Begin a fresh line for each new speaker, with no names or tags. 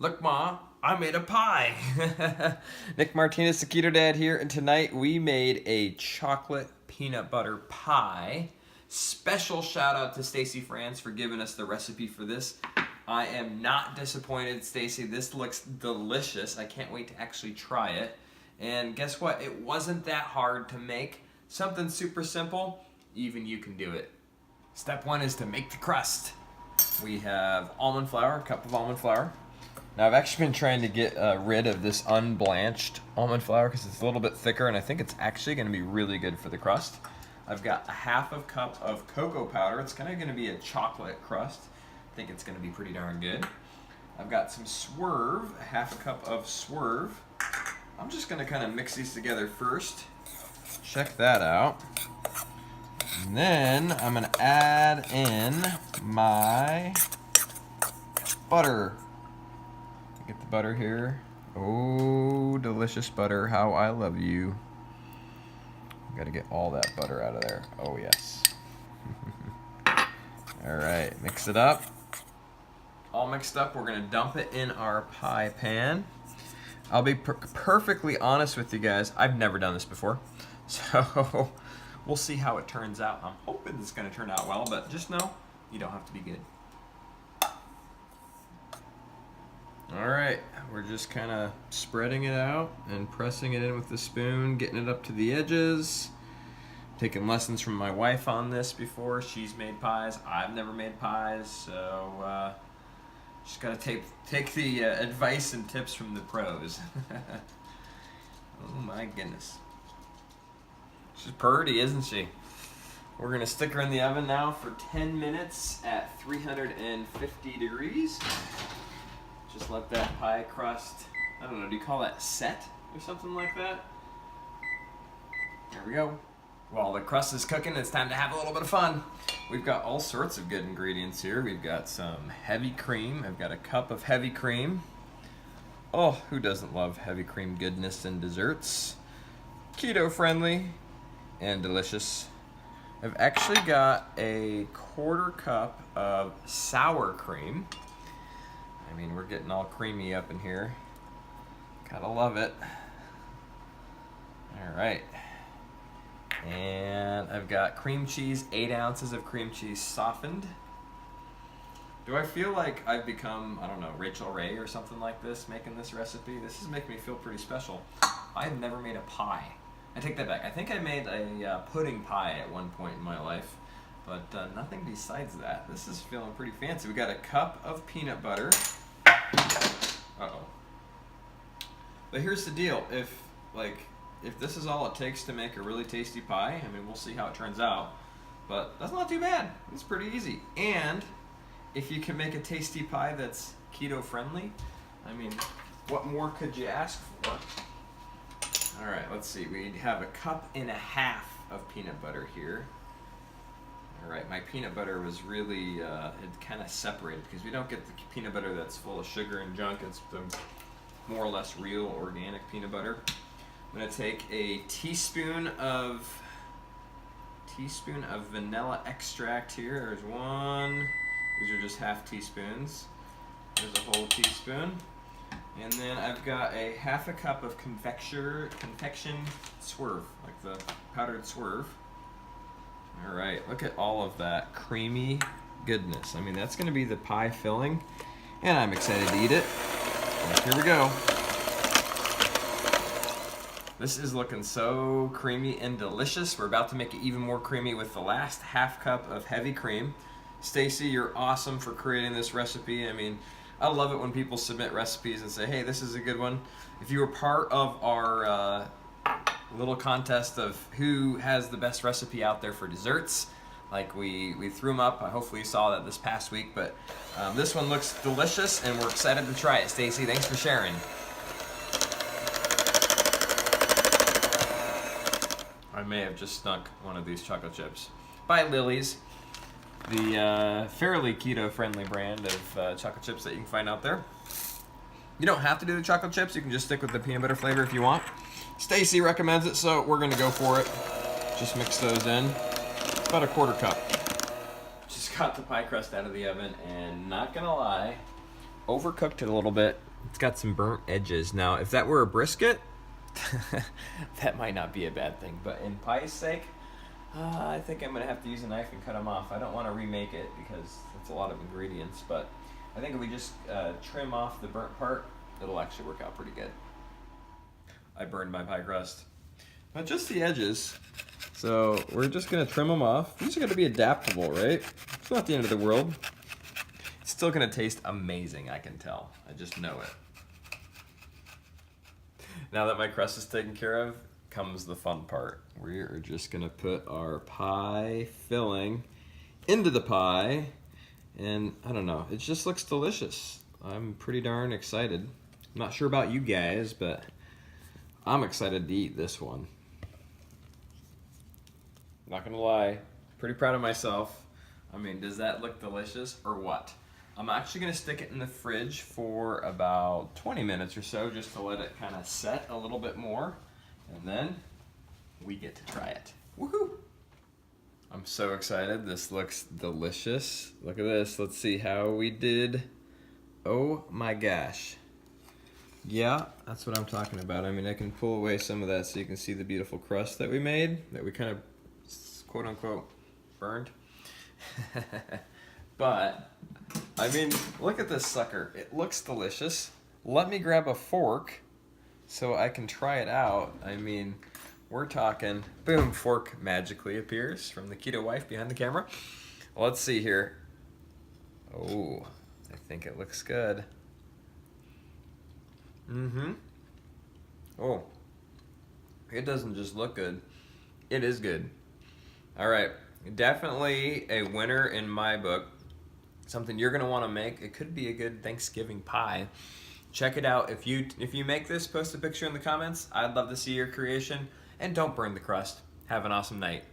Look, Ma, I made a pie. Nick Martinez, the Keto Dad here, and tonight we made a chocolate peanut butter pie. Special shout out to Stacy France for giving us the recipe for this. I am not disappointed, Stacy. This looks delicious. I can't wait to actually try it. And guess what? It wasn't that hard to make. Something super simple. Even you can do it. Step one is to make the crust. We have almond flour, a cup of almond flour. Now I've actually been trying to get rid of this unblanched almond flour because it's a little bit thicker and I think it's actually going to be really good for the crust. I've got a half a cup of cocoa powder. It's kind of going to be a chocolate crust. I think it's going to be pretty darn good. I've got some swerve, a half a cup of swerve. I'm just going to kind of mix these together first. Check that out. And then I'm going to add in my butter. Get the butter here. Oh, delicious butter. How I love you. Got to get all that butter out of there. Oh, yes. All right, mix it up. All mixed up, we're going to dump it in our pie pan. I'll be perfectly honest with you guys. I've never done this before. So we'll see how it turns out. I'm hoping it's going to turn out well, but just know you don't have to be good. All right, we're just kind of spreading it out and pressing it in with the spoon, getting it up to the edges. Taking lessons from my wife on this before. She's made pies. I've never made pies, so just got to take the advice and tips from the pros. Oh my goodness. She's purty, isn't she? We're going to stick her in the oven now for 10 minutes at 350 degrees. Just let that pie crust, I don't know, do you call that set or something like that? There we go. While the crust is cooking, it's time to have a little bit of fun. We've got all sorts of good ingredients here. We've got some heavy cream. I've got a cup of heavy cream. Oh, who doesn't love heavy cream goodness in desserts? Keto friendly and delicious. I've actually got a quarter cup of sour cream. I mean, we're getting all creamy up in here. Gotta love it. All right. And I've got cream cheese, 8 ounces of cream cheese softened. Do I feel like I've become, I don't know, Rachel Ray or something like this, making this recipe? This is making me feel pretty special. I've never made a pie. I take that back. I think I made a pudding pie at one point in my life, but nothing besides that. This is feeling pretty fancy. We got a cup of peanut butter. Uh-oh. But here's the deal. If this is all it takes to make a really tasty pie, I mean, we'll see how it turns out. But that's not too bad. It's pretty easy. And if you can make a tasty pie that's keto friendly, I mean, what more could you ask for? All right, let's see. We have a cup and a half of peanut butter here. All right, my peanut butter was really, it kind of separated because we don't get the peanut butter that's full of sugar and junk. It's the more or less real organic peanut butter. I'm gonna take a teaspoon of vanilla extract here. There's one. These are just half teaspoons. There's a whole teaspoon. And then I've got a half a cup of confection swerve, like the powdered swerve. All right, look at all of that creamy goodness. I mean, that's gonna be the pie filling, and I'm excited to eat it. Here we go. This is looking so creamy and delicious. We're about to make it even more creamy with the last half cup of heavy cream. Stacy, you're awesome for creating this recipe. I mean, I love it when people submit recipes and say, hey, this is a good one. If you were part of our little contest of who has the best recipe out there for desserts, like we threw them up. Hopefully you saw that this past week, but this one looks delicious and we're excited to try it. Stacy, thanks for sharing. I may have just snuck one of these chocolate chips by Lily's, the fairly keto-friendly brand of chocolate chips that you can find out there. You don't have to do the chocolate chips. You can just stick with the peanut butter flavor if you want. Stacy recommends it, so we're going to go for it. Just mix those in. About a quarter cup. Just got the pie crust out of the oven, and not going to lie, overcooked it a little bit. It's got some burnt edges. Now, if that were a brisket, that might not be a bad thing. But in pie's sake, I think I'm going to have to use a knife and cut them off. I don't want to remake it because it's a lot of ingredients. But I think if we just trim off the burnt part, it'll actually work out pretty good. I burned my pie crust. But just the edges. So we're just going to trim them off. These are going to be adaptable, right? It's not the end of the world. It's still going to taste amazing, I can tell. I just know it. Now that my crust is taken care of, comes the fun part. We are just going to put our pie filling into the pie. And I don't know, it just looks delicious. I'm pretty darn excited. I'm not sure about you guys, but I'm excited to eat this one. Not gonna lie, pretty proud of myself. I mean, does that look delicious or what? I'm actually gonna stick it in the fridge for about 20 minutes or so just to let it kind of set a little bit more. And then we get to try it. Woohoo! I'm so excited. This looks delicious. Look at this. Let's see how we did. Oh my gosh. Yeah, that's what I'm talking about. I mean, I can pull away some of that so you can see the beautiful crust that we made, that we kind of, quote unquote, burned. But, I mean, look at this sucker. It looks delicious. Let me grab a fork so I can try it out. I mean, we're talking, boom, fork magically appears from the keto wife behind the camera. Let's see here. Oh, I think it looks good. Oh, it doesn't just look good, it is good. All right, definitely a winner in my book. Something you're gonna want to make. It could be a good Thanksgiving pie. Check it out. If you make this, post a picture in the comments. I'd love to see your creation. And don't burn the crust. Have an awesome night.